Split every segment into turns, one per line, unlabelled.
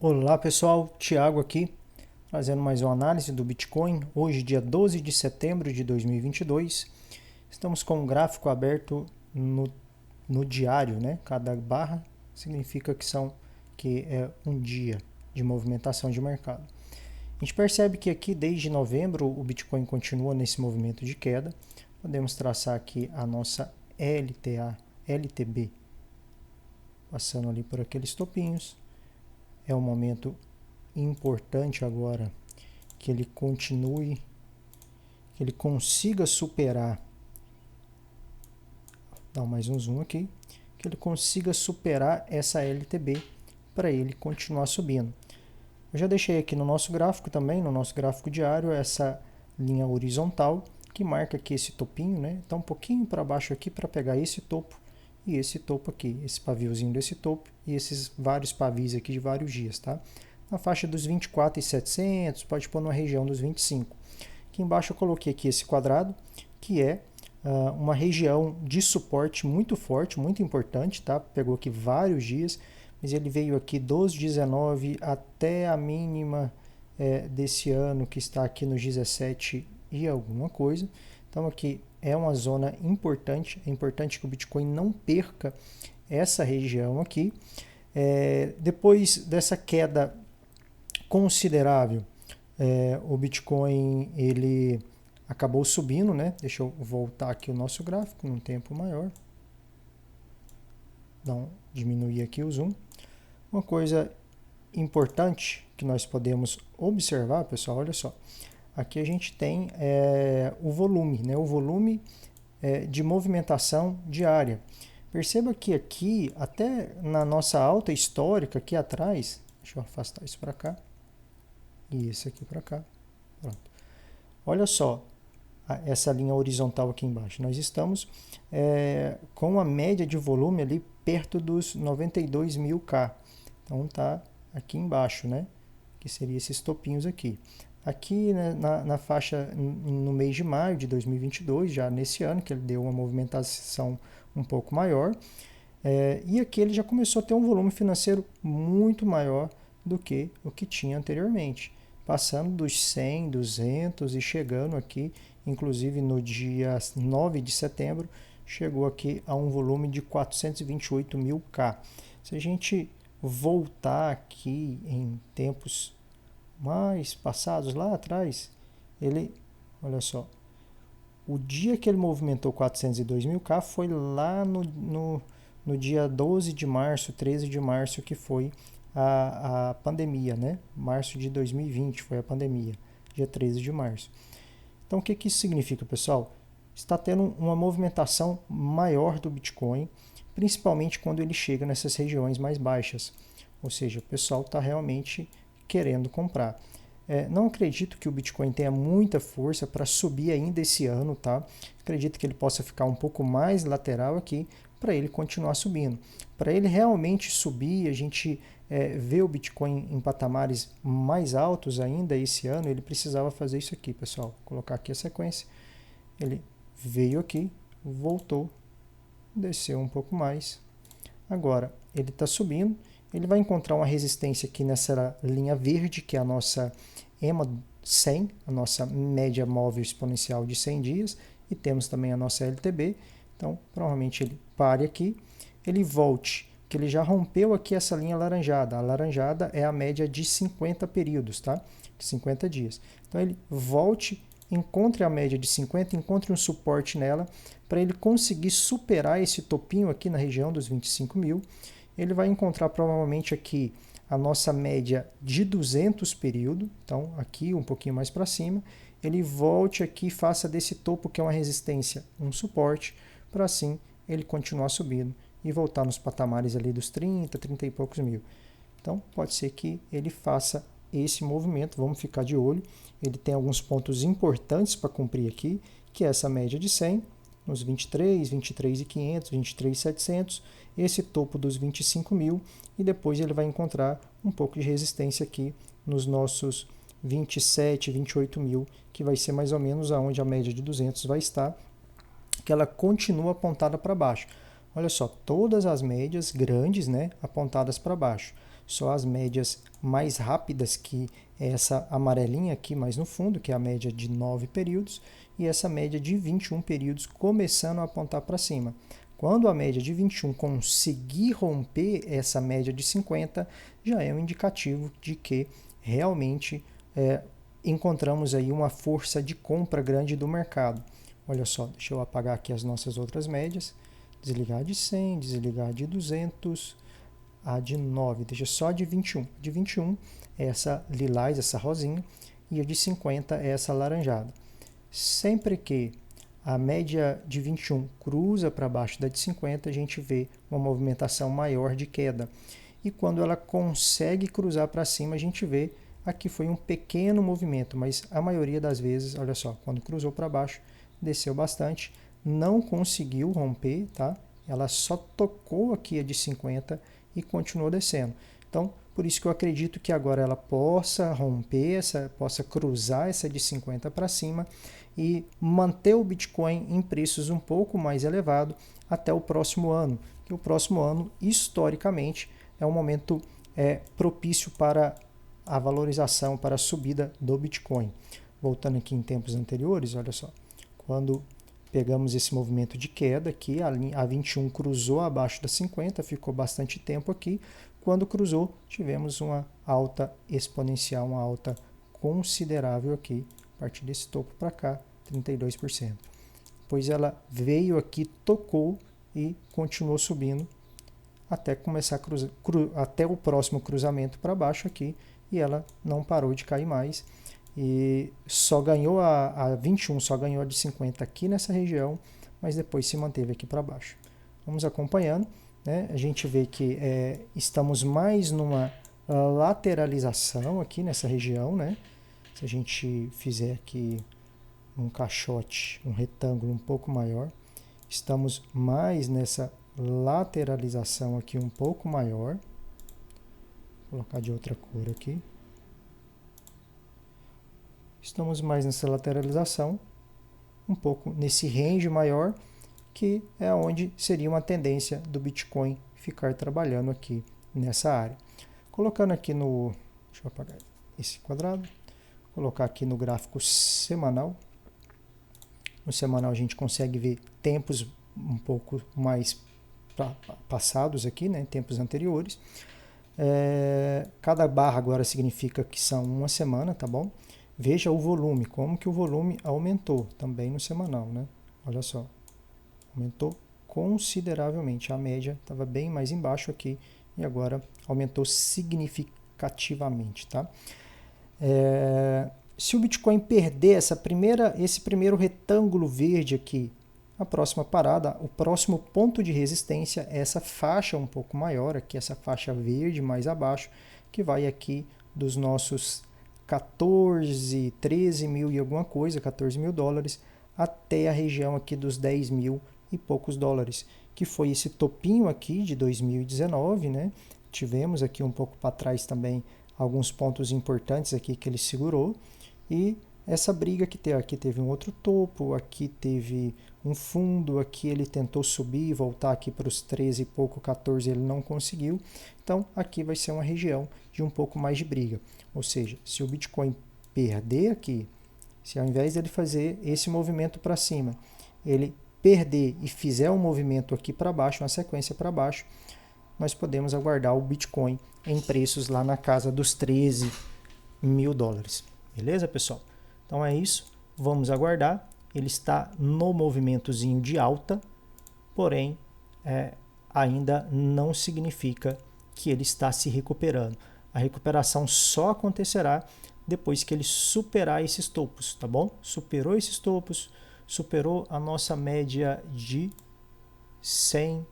Olá pessoal, Thiago aqui, trazendo mais uma análise do Bitcoin. Hoje, dia 12 de setembro de 2022, estamos com um gráfico aberto no diário, né? Cada barra significa que é um dia de movimentação de mercado. A gente percebe que aqui, desde novembro, o Bitcoin continua nesse movimento de queda. Podemos traçar aqui a nossa LTA, LTB, passando ali por aqueles topinhos. É um momento importante agora que ele continue, que ele consiga superar, dá mais um zoom aqui, que ele consiga superar essa LTB para ele continuar subindo. Eu já deixei aqui no nosso gráfico também, no nosso gráfico diário, essa linha horizontal que marca aqui esse topinho, né? Então um pouquinho para baixo aqui para pegar esse topo e esse topo aqui, esse paviozinho desse topo e esses vários pavis aqui de vários dias, tá? Na faixa dos 24.700, pode pôr na região dos 25. Aqui embaixo eu coloquei aqui esse quadrado, que é uma região de suporte muito forte, muito importante, tá? Pegou aqui vários dias, mas ele veio aqui dos 19 até a mínima desse ano, que está aqui nos 17 e alguma coisa. Então aqui é uma zona importante, é importante que o Bitcoin não perca essa região aqui. Depois dessa queda considerável, o Bitcoin ele acabou subindo, né? Deixa eu voltar aqui o nosso gráfico num tempo maior. Diminuir aqui o zoom. Uma coisa importante que nós podemos observar, pessoal, olha só. Aqui a gente tem o volume, né? O volume de movimentação diária. Perceba que aqui, até na nossa alta histórica aqui atrás, deixa eu afastar isso para cá, e esse aqui para cá. Pronto. Olha só, essa linha horizontal aqui embaixo. Nós estamos com uma média de volume ali perto dos 92 mil K. Então tá aqui embaixo, né? Que seria esses topinhos aqui. Aqui, né, na faixa no mês de maio de 2022, já nesse ano, que ele deu uma movimentação um pouco maior. E aqui ele já começou a ter um volume financeiro muito maior do que o que tinha anteriormente. Passando dos 100, 200 e chegando aqui, inclusive no dia 9 de setembro, chegou aqui a um volume de 428 mil K. Se a gente voltar aqui em tempos mais passados, lá atrás, olha só, o dia que ele movimentou 402 mil K foi lá no dia 12 de março, 13 de março, que foi a pandemia, né? Março de 2020 foi a pandemia, dia 13 de março. Então, o que isso significa, pessoal? Está tendo uma movimentação maior do Bitcoin, principalmente quando ele chega nessas regiões mais baixas. Ou seja, o pessoal está realmente querendo comprar. Não acredito que o Bitcoin tenha muita força para subir ainda esse ano, tá? Acredito que ele possa ficar um pouco mais lateral aqui para ele continuar subindo. Para ele realmente subir, a gente ver o Bitcoin em patamares mais altos ainda esse ano, ele precisava fazer isso aqui, pessoal. Vou colocar aqui a sequência. Ele veio aqui, voltou, desceu um pouco mais. Agora, ele está subindo. Ele vai encontrar uma resistência aqui nessa linha verde, que é a nossa EMA 100, a nossa média móvel exponencial de 100 dias, e temos também a nossa LTB. Então, provavelmente ele pare aqui, ele volte, que ele já rompeu aqui essa linha alaranjada. A alaranjada é a média de 50 períodos, tá? De 50 dias. Então, ele volte, encontre a média de 50, encontre um suporte nela, para ele conseguir superar esse topinho aqui na região dos 25 mil. Ele vai encontrar provavelmente aqui a nossa média de 200 períodos, então aqui um pouquinho mais para cima, ele volte aqui e faça desse topo, que é uma resistência, um suporte, para assim ele continuar subindo e voltar nos patamares ali dos 30, 30 e poucos mil. Então pode ser que ele faça esse movimento, vamos ficar de olho. Ele tem alguns pontos importantes para cumprir aqui, que é essa média de 100, nos 23, 23.500, 23.700, esse topo dos 25 mil, e depois ele vai encontrar um pouco de resistência aqui nos nossos 27, 28 mil, que vai ser mais ou menos aonde a média de 200 vai estar, que ela continua apontada para baixo. Olha só, todas as médias grandes, né, apontadas para baixo. só as médias mais rápidas, que é essa amarelinha aqui mais no fundo, que é a média de 9 períodos, e essa média de 21 períodos começando a apontar para cima. Quando a média de 21 conseguir romper essa média de 50, já é um indicativo de que realmente encontramos aí uma força de compra grande do mercado. Olha só, deixa eu apagar aqui as nossas outras médias, desligar de 100, desligar de 200, a de 9, deixa só a de 21. A de 21 é essa lilás, essa rosinha, e a de 50 é essa laranjada. Sempre que a média de 21 cruza para baixo da de 50, a gente vê uma movimentação maior de queda. E quando ela consegue cruzar para cima, a gente vê aqui foi um pequeno movimento, mas a maioria das vezes, olha só, quando cruzou para baixo, desceu bastante, não conseguiu romper, tá? Ela só tocou aqui a de 50 e continuou descendo. Então, por isso que eu acredito que agora ela possa romper, possa cruzar essa de 50 para cima e manter o Bitcoin em preços um pouco mais elevados até o próximo ano. Que o próximo ano, historicamente, é um momento propício para a valorização, para a subida do Bitcoin. Voltando aqui em tempos anteriores, olha só, quando pegamos esse movimento de queda aqui, a 21 cruzou abaixo da 50, ficou bastante tempo aqui. Quando cruzou, tivemos uma alta exponencial, uma alta considerável aqui, a partir desse topo para cá, 32%. Pois ela veio aqui, tocou e continuou subindo até começar a cruzar, até o próximo cruzamento para baixo aqui, e ela não parou de cair mais. E só ganhou a 21, só ganhou a de 50 aqui nessa região, mas depois se manteve aqui para baixo. Vamos acompanhando, né? A gente vê que estamos mais numa lateralização aqui nessa região, né? Se a gente fizer aqui um caixote, um retângulo um pouco maior, estamos mais nessa lateralização aqui um pouco maior. Vou colocar de outra cor aqui. Estamos mais nessa lateralização, um pouco nesse range maior, que é onde seria uma tendência do Bitcoin ficar trabalhando aqui nessa área. Colocando aqui no... Deixa eu apagar esse quadrado. Colocar aqui no gráfico semanal. No semanal a gente consegue ver tempos um pouco mais passados aqui, né? Tempos anteriores. Cada barra agora significa que são uma semana, tá bom? Veja o volume, como que o volume aumentou também no semanal, né? Olha só, aumentou consideravelmente. A média estava bem mais embaixo aqui e agora aumentou significativamente, tá? Se o Bitcoin perder esse primeiro retângulo verde aqui, a próxima parada, o próximo ponto de resistência é essa faixa um pouco maior aqui, essa faixa verde mais abaixo, que vai aqui dos nossos 14, 13 mil e alguma coisa, 14 mil dólares, até a região aqui dos 10 mil e poucos dólares, que foi esse topinho aqui de 2019, né? Tivemos aqui um pouco para trás também alguns pontos importantes aqui que ele segurou, e essa briga que teve aqui, teve um outro topo, aqui teve um fundo, aqui ele tentou subir e voltar aqui para os 13 e pouco, 14 ele não conseguiu. Então aqui vai ser uma região de um pouco mais de briga. Ou seja, se o Bitcoin perder aqui, se ao invés dele fazer esse movimento para cima, ele perder e fizer um movimento aqui para baixo, uma sequência para baixo, nós podemos aguardar o Bitcoin em preços lá na casa dos 13 mil dólares. Beleza, pessoal? Então é isso, vamos aguardar. Ele está no movimentozinho de alta, porém ainda não significa que ele está se recuperando. A recuperação só acontecerá depois que ele superar esses topos, tá bom? Superou esses topos, superou a nossa média de 100,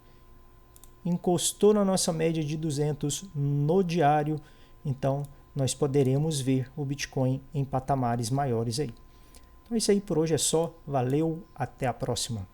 encostou na nossa média de 200 no diário, então nós poderemos ver o Bitcoin em patamares maiores aí. Então é isso aí por hoje, é só. Valeu, até a próxima.